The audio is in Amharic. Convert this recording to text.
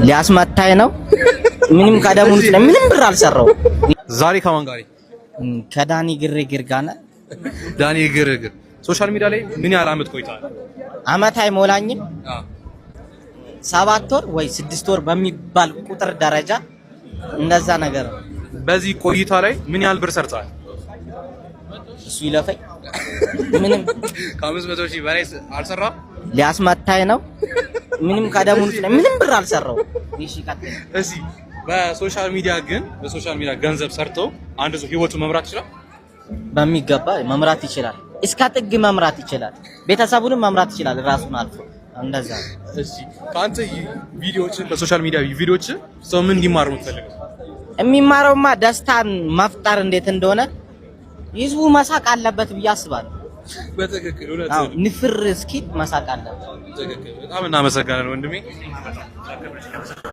ሊያስመታኝ ነው። ምንም ከደሙን ምንም ብር አልሰራው። ዛሬ ከማን ጋር? ከዳኒ ግርግር ጋር ነው። ዳኒ ግርግር ሶሻል ሚዲያ ላይ ምን ያህል አመት ቆይቷል? አመት አይሞላኝም። 7 ወር ወይ 6 ወር በሚባል ቁጥር ደረጃ እንደዛ ነገር ነው። በዚህ ቆይታ ላይ ምን ያህል ብር ሰርተዋል? እሱ ይለፈኝ ምንም ከ500 ሺህ በላይ አልሰራም። ሊያስመታኝ ነው። ምንም ከደሙን ምንም ብር አልሰራው። እሺ በሶሻል ሚዲያ ግን በሶሻል ሚዲያ ገንዘብ ሰርተው አንድ ሰው ህይወቱን መምራት ይችላል? በሚገባ መምራት ይችላል። እስከ ጥግ መምራት ይችላል። ቤተሰቡንም መምራት ይችላል ራሱን አልፎ እንደዛ። እሺ ካንተ ቪዲዮዎች በሶሻል ሚዲያ ቪዲዮዎች ሰው ምን እንዲማር ነው የምትፈልገው? የሚማረውማ ደስታን መፍጠር እንዴት እንደሆነ ህዝቡ መሳቅ አለበት ብዬ አስባለሁ። በትክክል እውነት ነው። ንፍር እስኪ መሳቅ አለበት። በትክክል በጣም እናመሰግናለን ወንድሜ።